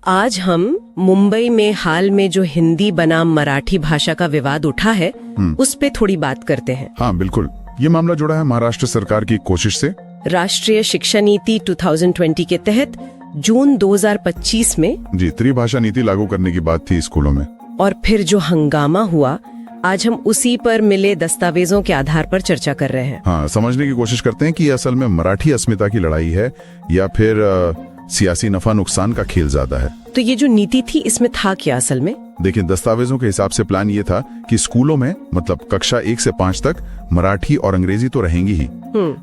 आज हम मुंबई में हाल में जो हिंदी बनाम मराठी भाषा का विवाद उठा है उस पे थोड़ी बात करते हैं। हाँ बिल्कुल, ये मामला जुड़ा है महाराष्ट्र सरकार की कोशिश से। राष्ट्रीय शिक्षा नीति 2020 के तहत जून 2025 में जी त्रिभाषा नीति लागू करने की बात थी स्कूलों में। और फिर जो हंगामा हुआ, आज हम उसी पर मिले दस्तावेजों के आधार पर चर्चा कर रहे हैं। हाँ, समझने की कोशिश करते हैं कि असल में मराठी अस्मिता की लड़ाई है या फिर सियासी नफा नुकसान का खेल ज्यादा है। तो ये जो नीति थी, इसमें था क्या असल में? देखिए, दस्तावेजों के हिसाब से प्लान ये था कि स्कूलों में मतलब कक्षा 1 से 5 तक मराठी और अंग्रेजी तो रहेंगी ही,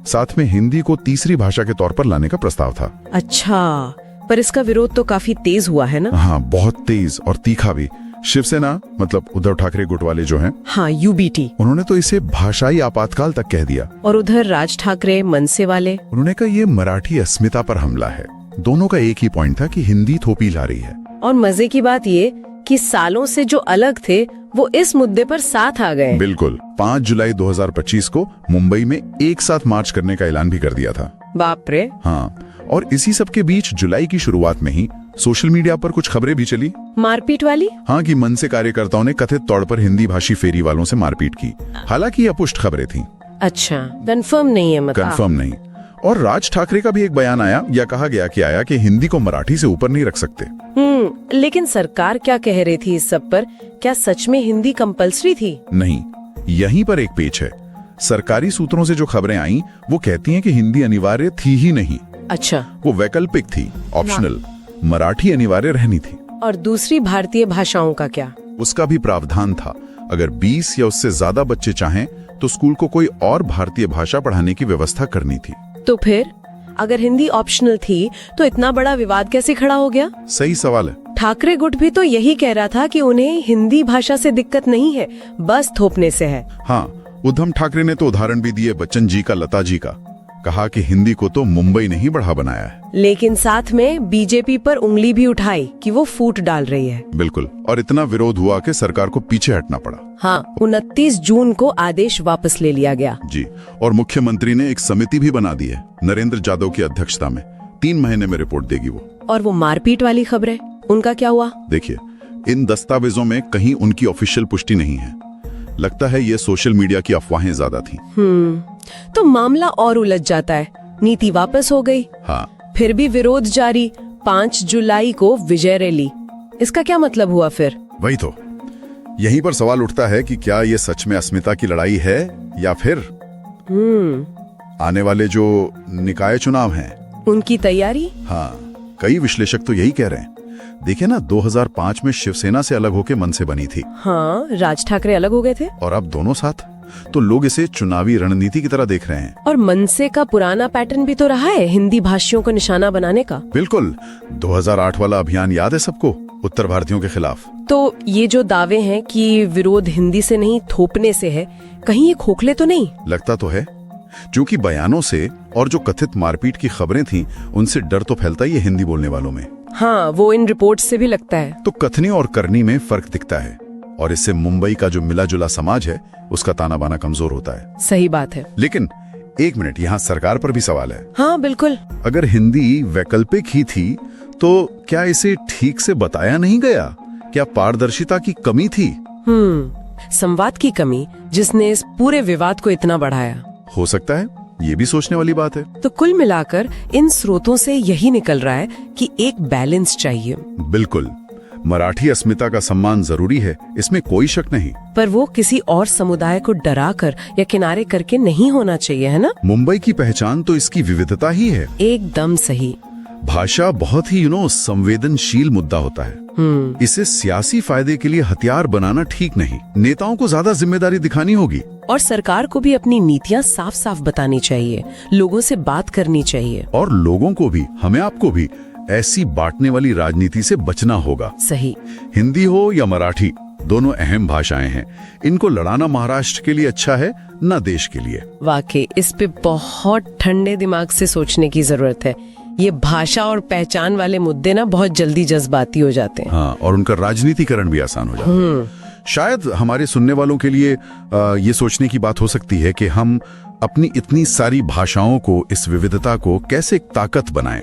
साथ में हिंदी को तीसरी भाषा के तौर पर लाने का प्रस्ताव था। अच्छा, पर इसका विरोध तो काफी तेज हुआ है ना? हाँ, बहुत तेज और तीखा भी। शिवसेना मतलब उद्धव ठाकरे गुट वाले जो हैं, हाँ यूबीटी, उन्होंने तो इसे भाषाई आपातकाल तक कह दिया। और उधर राज ठाकरे मनसे वाले, उन्होंने कहा ये मराठी अस्मिता पर हमला है। दोनों का एक ही पॉइंट था कि हिंदी थोपी ला रही है। और मजे की बात ये कि सालों से जो अलग थे वो इस मुद्दे पर साथ आ गए। बिल्कुल, 5 जुलाई 2025 को मुंबई में एक साथ मार्च करने का ऐलान भी कर दिया था। बाप रे। हाँ, और इसी सब के बीच जुलाई की शुरुआत में ही सोशल मीडिया पर कुछ खबरें भी चली। मारपीट वाली? हाँ, कि मनसे कार्यकर्ताओं ने कथित तौर पर हिंदी भाषी फेरी वालों से मारपीट की। हालांकि ये अपुष्ट खबरें थी। अच्छा, कंफर्म नहीं है मतलब? कंफर्म नहीं। और राज ठाकरे का भी एक बयान आया या कहा गया कि हिंदी को मराठी से ऊपर नहीं रख सकते। लेकिन सरकार क्या कह रही थी इस सब पर? क्या सच में हिंदी कंपलसरी थी? नहीं, यहीं पर एक पेच है। सरकारी सूत्रों से जो खबरें आई वो कहती हैं कि हिंदी अनिवार्य थी ही नहीं। अच्छा, वो वैकल्पिक थी, ऑप्शनल। मराठी अनिवार्य रहनी थी। और दूसरी भारतीय भाषाओं का क्या? उसका भी प्रावधान था। अगर 20 या उससे ज्यादा बच्चे चाहें तो स्कूल को कोई और भारतीय भाषा पढ़ाने की व्यवस्था करनी थी। तो फिर अगर हिंदी ऑप्शनल थी तो इतना बड़ा विवाद कैसे खड़ा हो गया? सही सवाल है। ठाकरे गुट भी तो यही कह रहा था कि उन्हें हिंदी भाषा से दिक्कत नहीं है, बस थोपने से है। हाँ, उद्धव ठाकरे ने तो उदाहरण भी दिए बच्चन जी का, लता जी का। कहा कि हिंदी को तो मुंबई ने ही बढ़ा बनाया है। लेकिन साथ में बीजेपी पर उंगली भी उठाई कि वो फूट डाल रही है। बिल्कुल, और इतना विरोध हुआ कि सरकार को पीछे हटना पड़ा। हाँ, 29 जून को आदेश वापस ले लिया गया। जी, और मुख्यमंत्री ने एक समिति भी बना दी है नरेंद्र जादव की अध्यक्षता में। 3 महीने में रिपोर्ट देगी वो। और वो मारपीट वाली खबरें, उनका क्या हुआ? देखिए, इन दस्तावेजों में कहीं उनकी ऑफिशियल पुष्टि नहीं है। लगता है ये सोशल मीडिया की अफवाहें ज्यादा थी। तो मामला और उलझ जाता है। नीति वापस हो गई। हाँ, फिर भी विरोध जारी। 5 जुलाई को विजय रैली। इसका क्या मतलब हुआ फिर? वही तो, यहीं पर सवाल उठता है कि क्या ये सच में अस्मिता की लड़ाई है या फिर आने वाले जो निकाय चुनाव हैं उनकी तैयारी। हाँ, कई विश्लेषक तो यही कह रहे हैं। देखिए ना, 2005 में शिवसेना से अलग होके मनसे बनी थी। हाँ, राज ठाकरे अलग हो गए थे। और अब दोनों साथ। तो लोग इसे चुनावी रणनीति की तरह देख रहे हैं। और मनसे का पुराना पैटर्न भी तो रहा है हिंदी भाषियों को निशाना बनाने का। बिल्कुल, 2008 वाला अभियान याद है सबको, उत्तर भारतीयों के खिलाफ। तो ये जो दावे हैं कि विरोध हिंदी से नहीं थोपने से है, कहीं ये खोखले तो नहीं? लगता तो है, क्योंकि बयानों से और जो कथित मारपीट की खबरें थीं, उनसे डर तो फैलता ही है हिंदी बोलने वालों में। हाँ, वो इन रिपोर्ट से भी लगता है। तो कथनी और करनी में फर्क दिखता है, और इससे मुंबई का जो मिला जुला समाज है उसका ताना बाना कमजोर होता है। सही बात है। लेकिन एक मिनट, यहाँ सरकार पर भी सवाल है। हाँ बिल्कुल। अगर हिंदी वैकल्पिक ही थी तो क्या इसे ठीक से बताया नहीं गया? क्या पारदर्शिता की कमी थी? संवाद की कमी, जिसने इस पूरे विवाद को इतना बढ़ाया। हो सकता है, ये भी सोचने वाली बात है। तो कुल मिलाकर इन स्रोतों से यही निकल रहा है कि एक बैलेंस चाहिए। बिल्कुल, मराठी अस्मिता का सम्मान जरूरी है, इसमें कोई शक नहीं। पर वो किसी और समुदाय को डराकर या किनारे करके नहीं होना चाहिए, है ना? मुंबई की पहचान तो इसकी विविधता ही है। एकदम सही। भाषा बहुत ही संवेदनशील मुद्दा होता है। इसे सियासी फायदे के लिए हथियार बनाना ठीक नहीं। नेताओं को ज्यादा जिम्मेदारी दिखानी होगी। और सरकार को भी अपनी नीतियाँ साफ साफ बतानी चाहिए, लोगों से बात करनी चाहिए। और लोगों को भी, हमें आपको भी ऐसी बांटने वाली राजनीति से बचना होगा। सही। हिंदी हो या मराठी, दोनों अहम भाषाएं हैं। इनको लड़ाना महाराष्ट्र के लिए अच्छा है, न देश के लिए। वाकई इस पे बहुत ठंडे दिमाग से सोचने की जरूरत है। ये भाषा और पहचान वाले मुद्दे ना बहुत जल्दी जज्बाती हो जाते हैं। हाँ, और उनका राजनीतिकरण भी आसान हो जाता है। शायद हमारे सुनने वालों के लिए ये सोचने की बात हो सकती है कि हम अपनी इतनी सारी भाषाओं को, इस विविधता को कैसे ताकत बनाएं।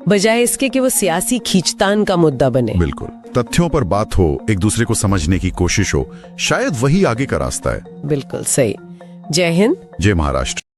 बजाय इसके कि वो सियासी खींचतान का मुद्दा बने। बिल्कुल, तथ्यों पर बात हो, एक दूसरे को समझने की कोशिश हो, शायद वही आगे का रास्ता है। बिल्कुल सही। जय हिंद, जय महाराष्ट्र।